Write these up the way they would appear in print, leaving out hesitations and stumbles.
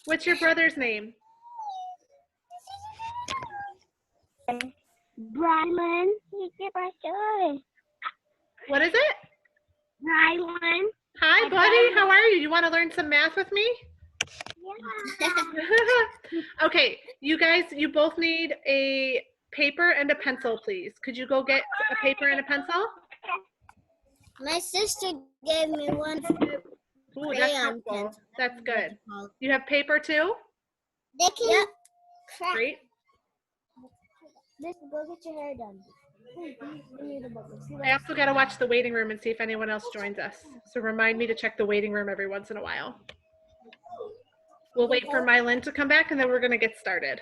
What's your brother's name? Rylan. What is it? Rylan. Hi, buddy. How are you? You want to learn some math with me? Yeah. Okay, you guys, you both need a paper and a pencil, please. Could you go get a paper and a pencil? My sister gave me one. Ooh, that's helpful. That's good. You have paper too? They can. Yep. Great. Go get your hair done. I also got to watch the waiting room and see if anyone else joins us. So remind me to check the waiting room every once in a while. We'll wait for Mylin to come back and then we're going to get started.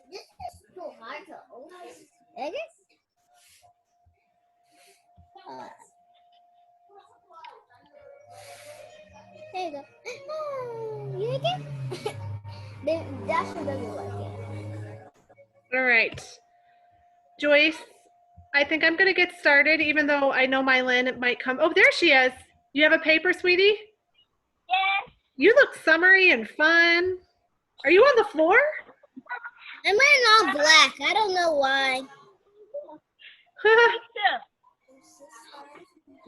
This is so hard to open. It is? There you go. You like it? Dasher doesn't like it. All right. Joyce, I think I'm going to get started, even though I know Mylin might come. Oh, there she is. You have a paper, sweetie? Yes. You look summery and fun. Are you on the floor? I'm wearing all black. I don't know why.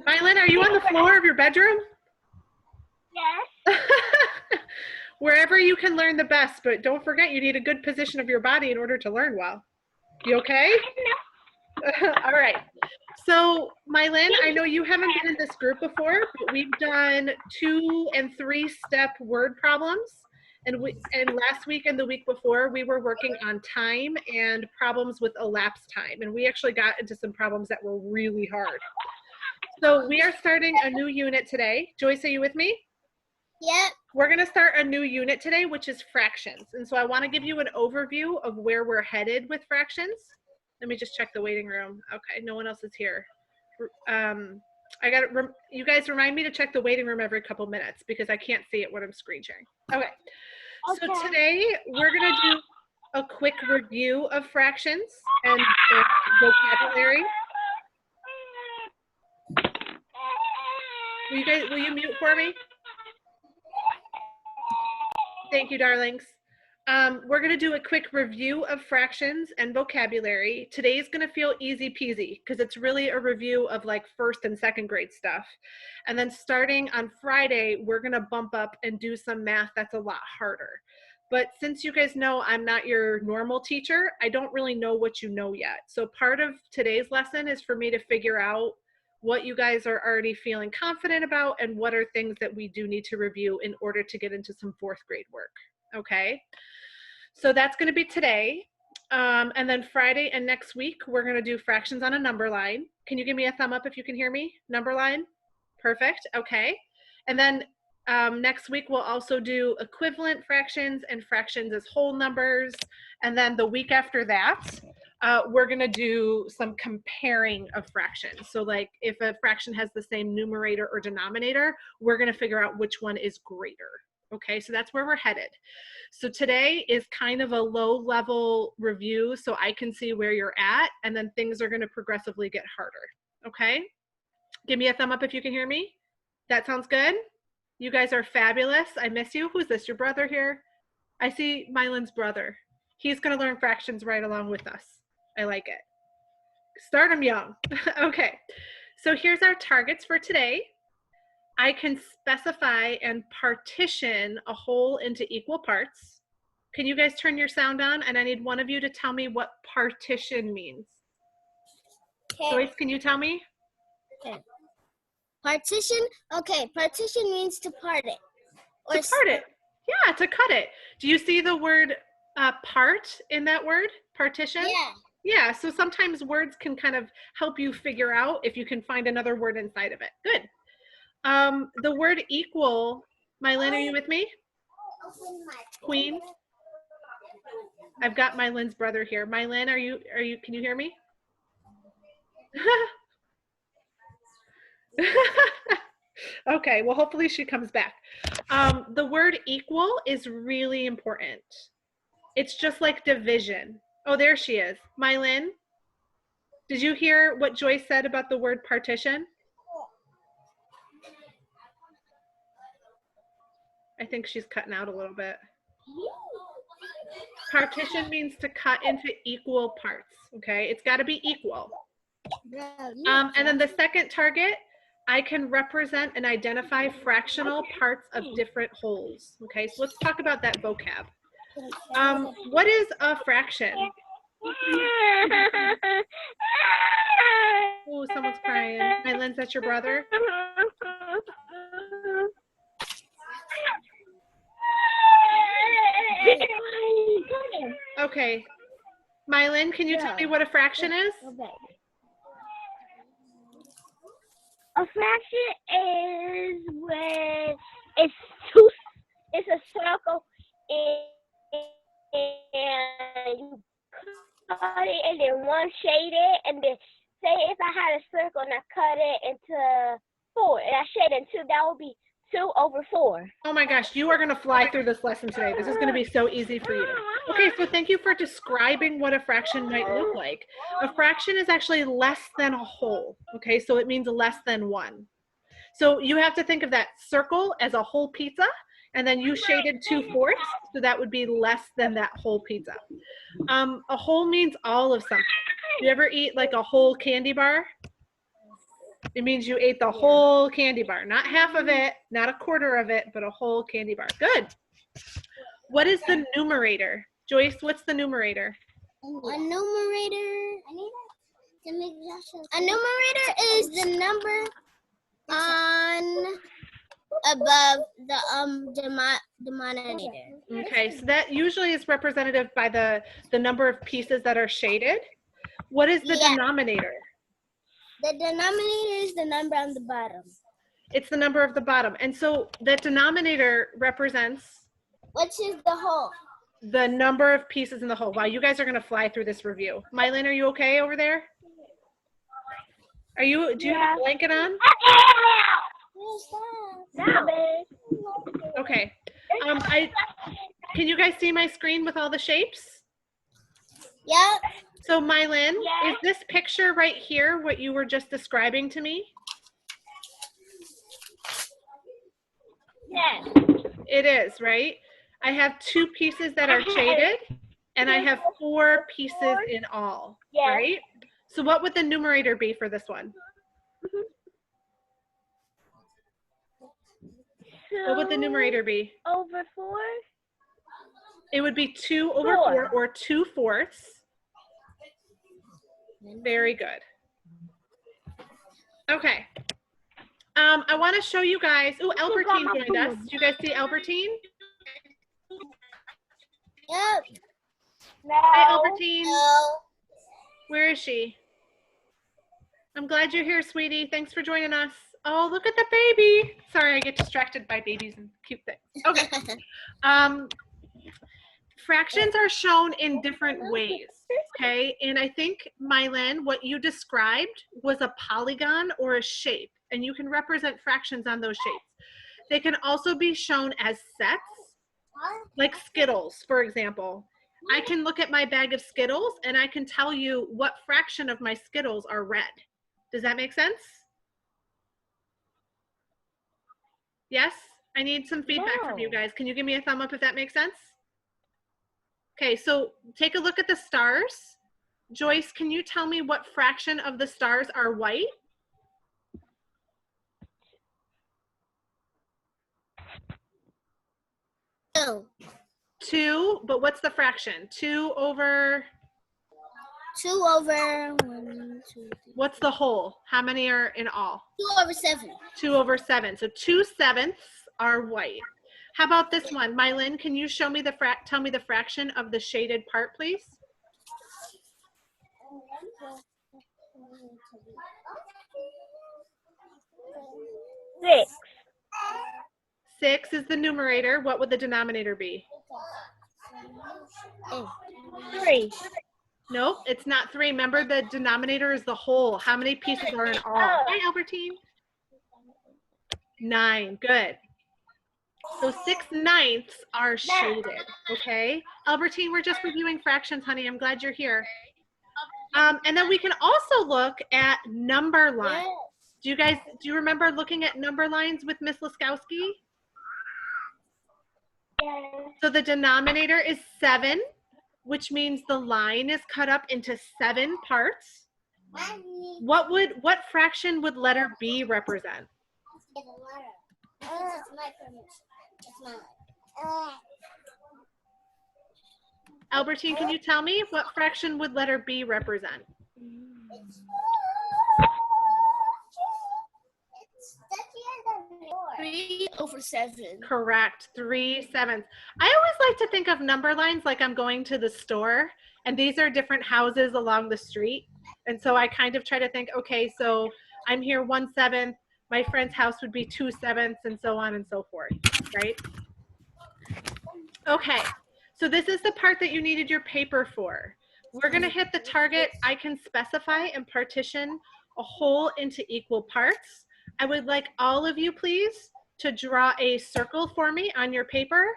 Mylin, are you on the floor of your bedroom? Yes. Wherever you can learn the best, but don't forget you need a good position of your body in order to learn well. You okay? All right. So, Mylin, I know you haven't been in this group before, but we've done 2- and 3-step word problems. And last week and the week before, we were working on time and problems with elapsed time. And we actually got into some problems that were really hard. So we are starting a new unit today. Joyce, are you with me? Yep. We're going to start a new unit today, which is fractions. And so I want to give you an overview of where we're headed with fractions. Let me just check the waiting room. Okay, no one else is here. You guys remind me to check the waiting room every couple minutes because I can't see it when I'm screen sharing. Okay. So today we're going to do a quick review of fractions and vocabulary. Will you mute for me? Thank you, darlings. We're going to do a quick review of fractions and vocabulary. Today's going to feel easy peasy because it's really a review of like 1st and 2nd grade stuff. And then starting on Friday, we're going to bump up and do some math that's a lot harder. But since you guys know I'm not your normal teacher, I don't really know what you know yet. So part of today's lesson is for me to figure out what you guys are already feeling confident about and what are things that we do need to review in order to get into some 4th grade work. Okay, so that's going to be today. And then Friday and next week, we're going to do fractions on a number line. Can you give me a thumb up if you can hear me? Number line? Perfect. Okay. And then next week, we'll also do equivalent fractions and fractions as whole numbers. And then the week after that, we're going to do some comparing of fractions. So like if a fraction has the same numerator or denominator, we're going to figure out which one is greater. Okay, so that's where we're headed. So today is kind of a low level review so I can see where you're at, and then things are going to progressively get harder. Okay, give me a thumb up if you can hear me. That sounds good. You guys are fabulous. I miss you. Who's this, your brother here? I see Mylin's brother. He's going to learn fractions right along with us. I like it. Start them young. Okay, so here's our targets for today. I can specify and partition a whole into equal parts. Can you guys turn your sound on? And I need one of you to tell me what partition means. Okay. Joyce, can you tell me? Okay. Partition? Okay, partition means to part it. Or to part it. Yeah, to cut it. Do you see the word part in that word, partition? Yeah. Yeah, so sometimes words can kind of help you figure out if you can find another word inside of it. Good. The word equal, Mylin, are you with me? Queen? I've got Mylin's brother here. Mylin, can you hear me? Okay, well, hopefully she comes back. The word equal is really important. It's just like division. Oh, there she is. Mylin, did you hear what Joyce said about the word partition? I think she's cutting out a little bit. Partition means to cut into equal parts, okay? It's got to be equal. And then the second target, I can represent and identify fractional parts of different wholes, okay? So let's talk about that vocab. What is a fraction? Oh, someone's crying. Mylin, that's your brother? Okay. Mylin, can you tell me what a fraction is? Okay. A fraction is when it's a circle and you cut it and then one shaded, and then say if I had a circle and I cut it into 4 and I shaded it into, that would be 2/4. Oh my gosh, you are going to fly through this lesson today. This is going to be so easy for you. Okay, so thank you for describing what a fraction might look like. A fraction is actually less than a whole, okay? So it means less than 1. So you have to think of that circle as a whole pizza, and then you shaded 2/4, so that would be less than that whole pizza. A whole means all of something. You ever eat like a whole candy bar? It means you ate the whole candy bar, not half of it, not a quarter of it, but a whole candy bar. Good. What is the numerator? Joyce, what's the numerator? A numerator. A numerator is the number on above the denominator. Okay, so that usually is representative by the number of pieces that are shaded. What is the denominator? The denominator is the number on the bottom. It's the number of the bottom. And so that denominator represents? Which is the whole. The number of pieces in the whole. Wow, you guys are going to fly through this review. Mylin, are you okay over there? Do you have a blanket on? Okay. Can you guys see my screen with all the shapes? Yep. So Mylin, is this picture right here what you were just describing to me? Yes. It is, right? I have 2 pieces that are shaded, and I have 4 pieces in all, right? So what would the numerator be for this one? What would the numerator be? 2/4? It would be 2/4 or 2/4. Very good. Okay. I want to show you guys. Oh, Albertine joined us. Do you guys see Albertine? Yep. No. Hi, Albertine. No. Where is she? I'm glad you're here, sweetie. Thanks for joining us. Oh, look at the baby. Sorry, I get distracted by babies and cute things. Okay. Fractions are shown in different ways, okay? And I think, Mylin, what you described was a polygon or a shape, and you can represent fractions on those shapes. They can also be shown as sets, like Skittles, for example. I can look at my bag of Skittles, and I can tell you what fraction of my Skittles are red. Does that make sense? Yes? I need some feedback from you guys. Can you give me a thumb up if that makes sense? Okay, so take a look at the stars. Joyce, can you tell me what fraction of the stars are white? 2. 2, but what's the fraction? 2 over? 2 over 1, 2, 3. What's the whole? How many are in all? 2 over 7. 2 over 7. So 2/7 are white. How about this one? Mylin, can you show me tell me the fraction of the shaded part, please? 6. 6 is the numerator. What would the denominator be? 3. Nope, it's not 3. Remember, the denominator is the whole. How many pieces are in all? Hi, Albertine. 9. Good. So 6/9 are shaded, okay? Albertine, we're just reviewing fractions, honey. I'm glad you're here. And then we can also look at number lines. Do you remember looking at number lines with Miss Laskowski? Yes. So the denominator is 7, which means the line is cut up into 7 parts. What fraction would letter B represent? Albertine, can you tell me what fraction would letter B represent? 3/7. Correct, 3/7. I always like to think of number lines like I'm going to the store, and these are different houses along the street. And so I kind of try to think, okay, so I'm here 1/7, my friend's house would be 2/7, and so on and so forth, right? Okay, so this is the part that you needed your paper for. We're gonna hit the target. I can specify and partition a whole into equal parts. I would like all of you, please, to draw a circle for me on your paper.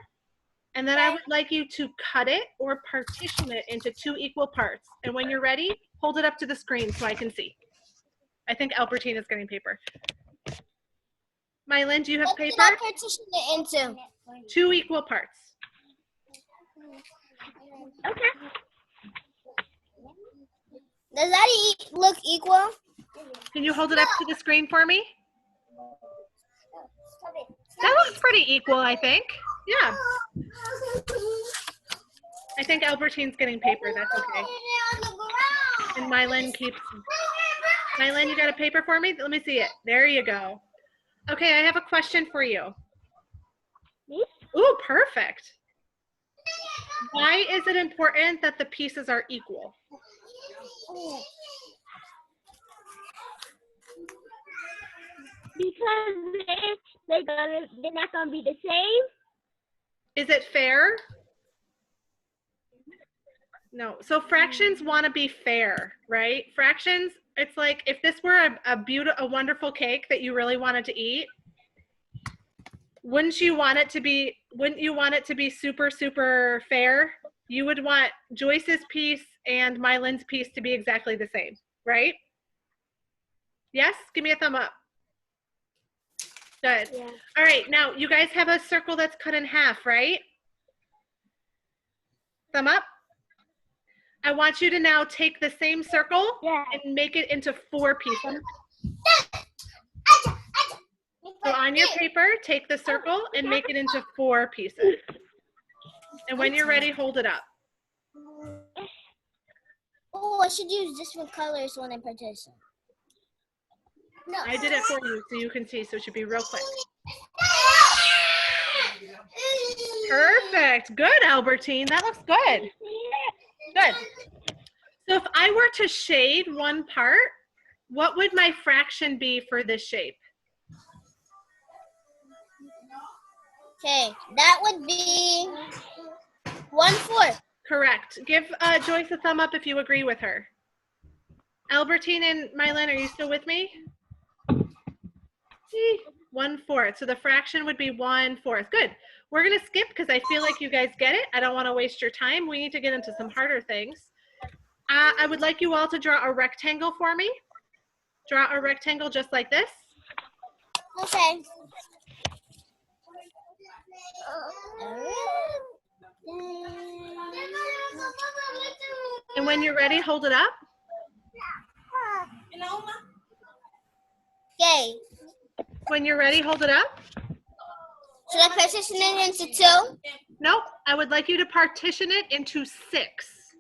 And then I would like you to cut it or partition it into 2 equal parts. And when you're ready, hold it up to the screen so I can see. I think Albertine is getting paper. Mylin, do you have paper? I'll partition it into 2 equal parts. Okay. Does that look equal? Can you hold it up to the screen for me? That looks pretty equal, I think. Yeah. I think Albertine's getting paper. That's okay. And Mylin keeps. Mylin, you got a paper for me? Let me see it. There you go. Okay, I have a question for you. Ooh, perfect. Why is it important that the pieces are equal? Because they're not gonna be the same. Is it fair? No. So fractions want to be fair, right? Fractions, it's like if this were a wonderful cake that you really wanted to eat, wouldn't you want it to be super, super fair? You would want Joyce's piece and Mylin's piece to be exactly the same, right? Yes? Give me a thumb up. Good. Yeah. All right, now you guys have a circle that's cut in half, right? Thumb up. I want you to now take the same circle and make it into 4 pieces. So on your paper, take the circle and make it into 4 pieces. And when you're ready, hold it up. Oh, I should use different colors when I partition. No. I did it for you so you can see, so it should be real quick. Perfect. Good, Albertine. That looks good. Good. So if I were to shade one part, what would my fraction be for this shape? Okay, that would be 1/4. Correct. Give Joyce a thumb up if you agree with her. Albertine and Mylin, are you still with me? 1/4. So the fraction would be 1/4. Good. We're going to skip because I feel like you guys get it. I don't want to waste your time. We need to get into some harder things. I would like you all to draw a rectangle for me. Draw a rectangle just like this. Okay. And when you're ready, hold it up. Okay. When you're ready, hold it up. Should I partition it into 2? Nope. I would like you to partition it into 6.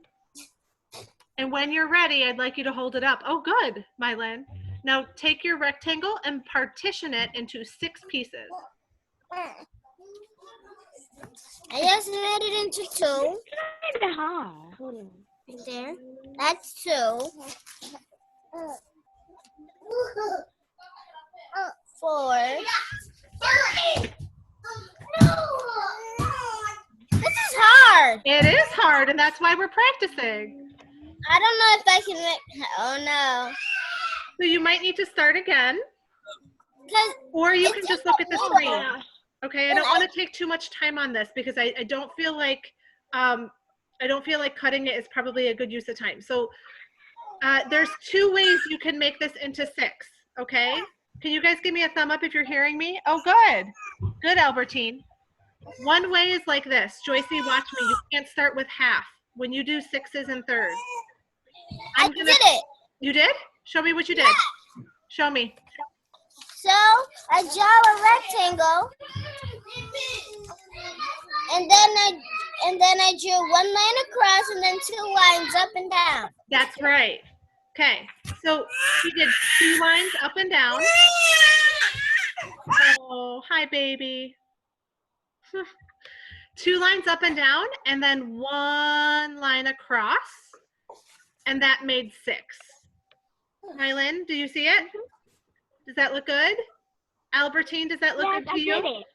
And when you're ready, I'd like you to hold it up. Oh, good, Mylin. Now take your rectangle and partition it into 6 pieces. I just made it into 2. Kind of hard. Right there. That's 2. 4. This is hard. It is hard, and that's why we're practicing. I don't know if I can make. Oh no. So you might need to start again, Because or you can just look at the screen. Okay, I don't want to take too much time on this because I don't feel like cutting it is probably a good use of time. So there's 2 ways you can make this into 6. Okay, can you guys give me a thumb up if you're hearing me? Oh, good, Albertine. One way is like this. Joycey, watch me. You can't start with half when you do 6s and thirds. I did it. You did? Show me what you did. Show me. So I draw a rectangle, and then I drew 1 line across, and then 2 lines up and down. That's right. Okay, so she did 2 lines up and down. Oh, hi, baby. 2 lines up and down, and then 1 line across, and that made 6. Mylin, do you see it? Does that look good? Albertine, does that look good to you? I did it.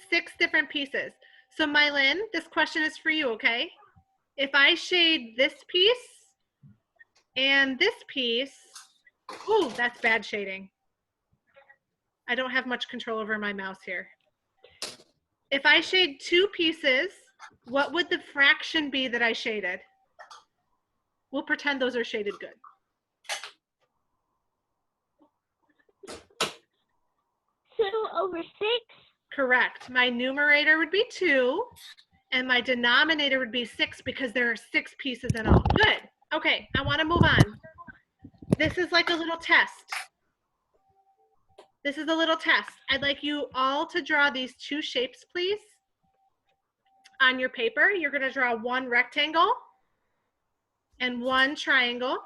6 different pieces. So Mylin, this question is for you, okay? If I shade this piece and this piece, ooh, that's bad shading. I don't have much control over my mouse here. If I shade 2 pieces, what would the fraction be that I shaded? We'll pretend those are shaded good. 2/6. Correct. My numerator would be 2, and my denominator would be 6 because there are 6 pieces in all. Good. Okay, I want to move on. This is like a little test. This is a little test. I'd like you all to draw these 2 shapes, please. On your paper, you're going to draw 1 rectangle and 1 triangle.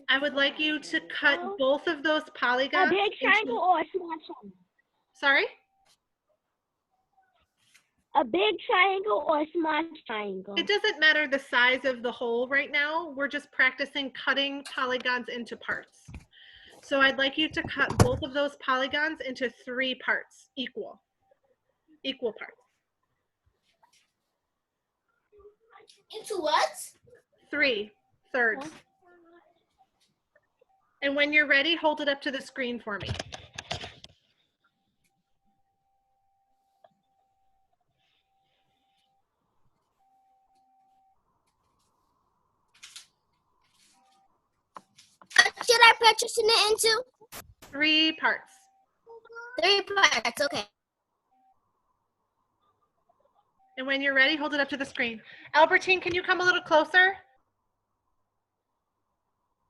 I would like you to cut both of those polygons. A big triangle or a small triangle? Sorry? A big triangle or a small triangle? It doesn't matter the size of the hole right now. We're just practicing cutting polygons into parts. So I'd like you to cut both of those polygons into 3 parts, equal parts. Into what? 3 thirds. And when you're ready, hold it up to the screen for me. Should I partition it into? 3 parts. 3 parts, okay. And when you're ready, hold it up to the screen. Albertine, can you come a little closer?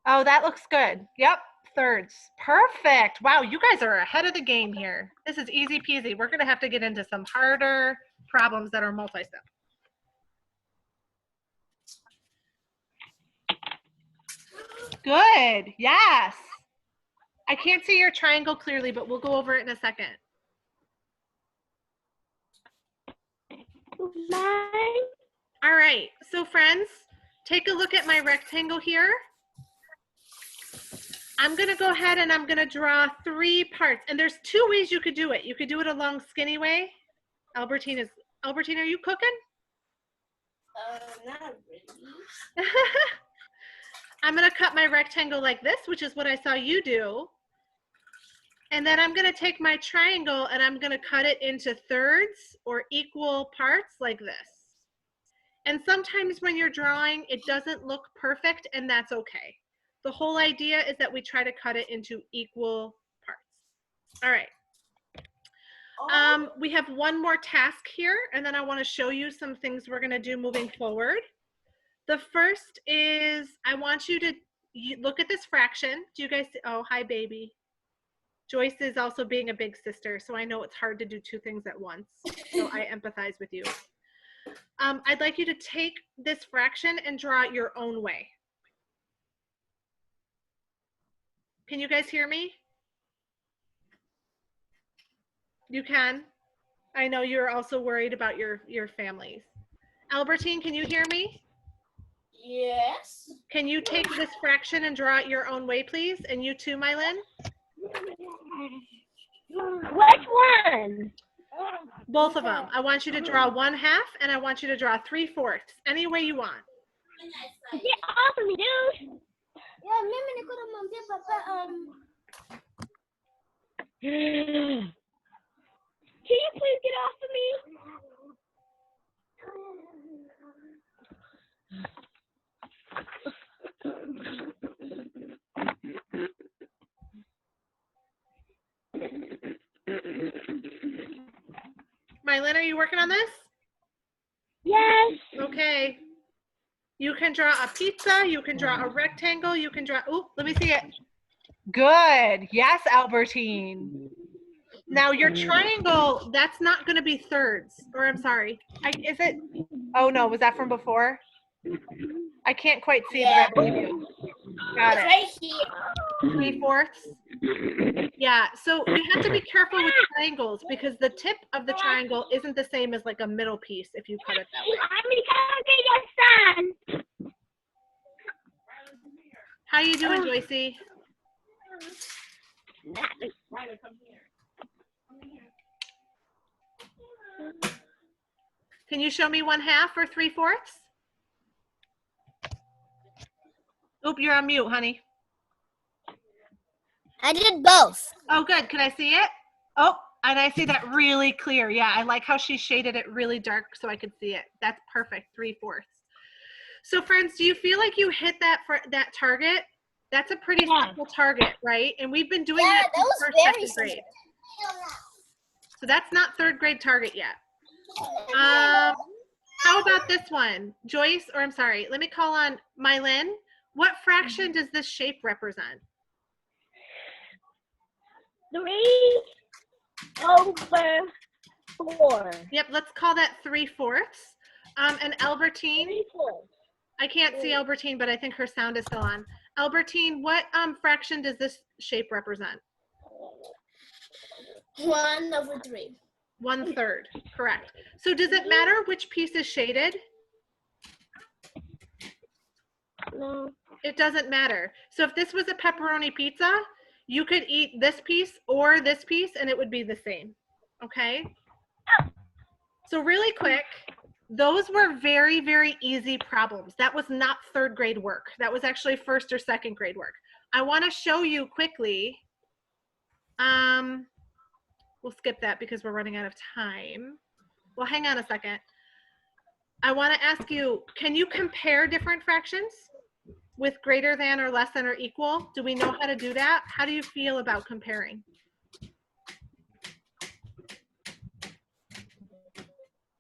Oh, that looks good. Yep, thirds. Perfect. Wow, you guys are ahead of the game here. This is easy peasy. We're going to have to get into some harder problems that are multi-step. Good. Yes. I can't see your triangle clearly, but we'll go over it in a second. Mine. All right. So friends, take a look at my rectangle here. I'm going to go ahead and I'm going to draw 3 parts. And there's 2 ways you could do it. You could do it a long, skinny way. Albertine, are you cooking? Not really. I'm going to cut my rectangle like this, which is what I saw you do. And then I'm going to take my triangle and I'm going to cut it into thirds or equal parts like this. And sometimes when you're drawing, it doesn't look perfect, and that's okay. The whole idea is that we try to cut it into equal parts. All right. We have one more task here, and then I want to show you some things we're going to do moving forward. The first is I want you to look at this fraction. Do you guys see? Oh, hi, baby. Joyce is also being a big sister, so I know it's hard to do 2 things at once. So I empathize with you. I'd like you to take this fraction and draw it your own way. Can you guys hear me? You can? I know you're also worried about your families. Albertine, can you hear me? Yes. Can you take this fraction and draw it your own way, please? And you too, Mylin? Which one? Both of them. I want you to draw 1/2 and I want you to draw 3/4. Any way you want. Get off of me, dude. mimi niko namwambia papa Can you please get off of me? Mylin, are you working on this? Yes. Okay. You can draw a pizza, you can draw a rectangle, you can draw, oh, let me see it. Good. Yes, Albertine. Now your triangle, that's not going to be thirds, or I'm sorry. Is it? Oh no, was that from before? I can't quite see, but I believe you. Got it. right here. 3/4. Yeah, so you have to be careful with triangles because the tip of the triangle isn't the same as like a middle piece if you cut it that way. How many times did your son? How you doing, Joycey? Can you show me 1/2 or 3/4? Oop, you're on mute, honey. I did both. Oh, good. Can I see it? Oh, and I see that really clear. Yeah, I like how she shaded it really dark so I could see it. That's perfect, 3/4. So friends, do you feel like you hit that for that target? That's a pretty simple target, right? And we've been doing that since first, second grade. So that's not third grade target yet. How about this one? Joyce, or I'm sorry, let me call on Mylin. What fraction does this shape represent? 3/4. Yep, let's call that 3/4. And Albertine, 3/4. I can't see Albertine, but I think her sound is still on. Albertine, what fraction does this shape represent? 1/3. 1/3, correct. So does it matter which piece is shaded? No. It doesn't matter. So if this was a pepperoni pizza, you could eat this piece or this piece and it would be the same, okay? So really quick, those were very, very easy problems. That was not third grade work. That was actually first or second grade work. I want to show you quickly. We'll skip that because we're running out of time. Well, hang on a second. I want to ask you, can you compare different fractions with greater than or less than or equal? Do we know how to do that? How do you feel about comparing?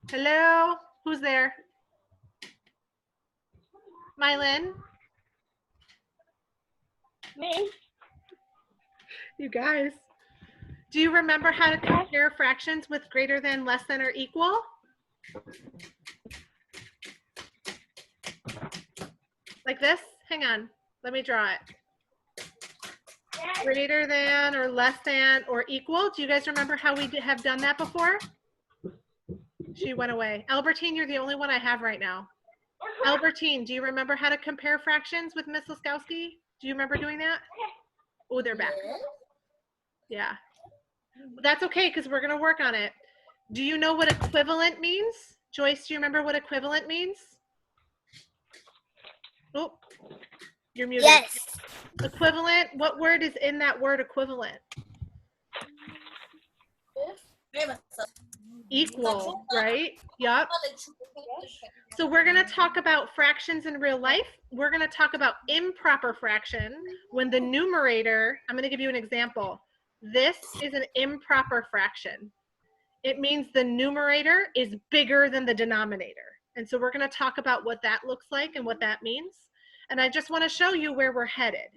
Hello? Who's there? Mylin? Me? You guys. Do you remember how to compare fractions with greater than, less than, or equal? Like this? Hang on. Let me draw it. Greater than or less than or equal. Do you guys remember how we have done that before? She went away. Albertine, you're the only one I have right now. Albertine, do you remember how to compare fractions with Miss Laskowski? Do you remember doing that? Oh, they're back. Yeah. That's okay because we're going to work on it. Do you know what equivalent means? Joyce, do you remember what equivalent means? Oh, you're muted. Yes. Equivalent, what word is in that word equivalent? Equal, right? Yup. So we're going to talk about fractions in real life. We're going to talk about improper fraction when the numerator, I'm going to give you an example. This is an improper fraction. It means the numerator is bigger than the denominator. And so we're going to talk about what that looks like and what that means. And I just want to show you where we're headed.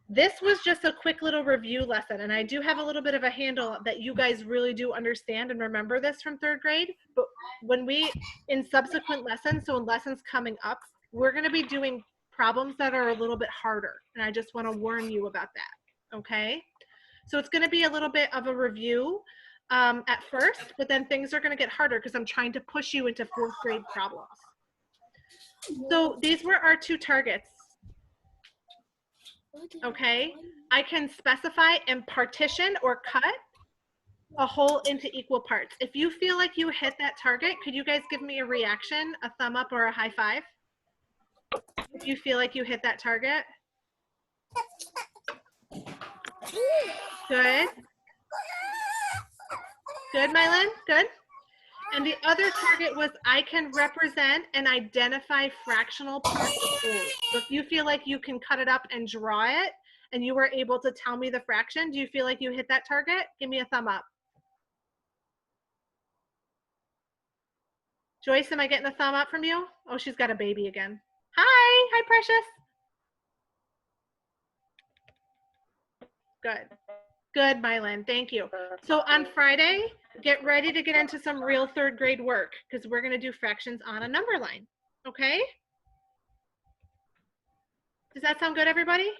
This was just a quick little review lesson, and I do have a little bit of a handle that you guys really do understand and remember this from third grade. But when we, in subsequent lessons, so in lessons coming up, we're going to be doing problems that are a little bit harder. And I just want to warn you about that, okay? So it's going to be a little bit of a review at first, but then things are going to get harder because I'm trying to push you into fourth grade problems. So these were our two targets. Okay, I can specify and partition or cut a whole into equal parts. If you feel like you hit that target, could you guys give me a reaction, a thumb up or a high five? If you feel like you hit that target. Good. Good, Mylan. Good. And the other target was I can represent and identify fractional parts of whole. So if you feel like you can cut it up and draw it and you were able to tell me the fraction, do you feel like you hit that target? Give me a thumb up. Joyce, am I getting a thumb up from you? Oh, she's got a baby again. Hi. Hi, Precious. Good. Good, Mylan. Thank you. So on Friday, get ready to get into some real third grade work because we're going to do fractions on a number line. Okay? Does that sound good, everybody?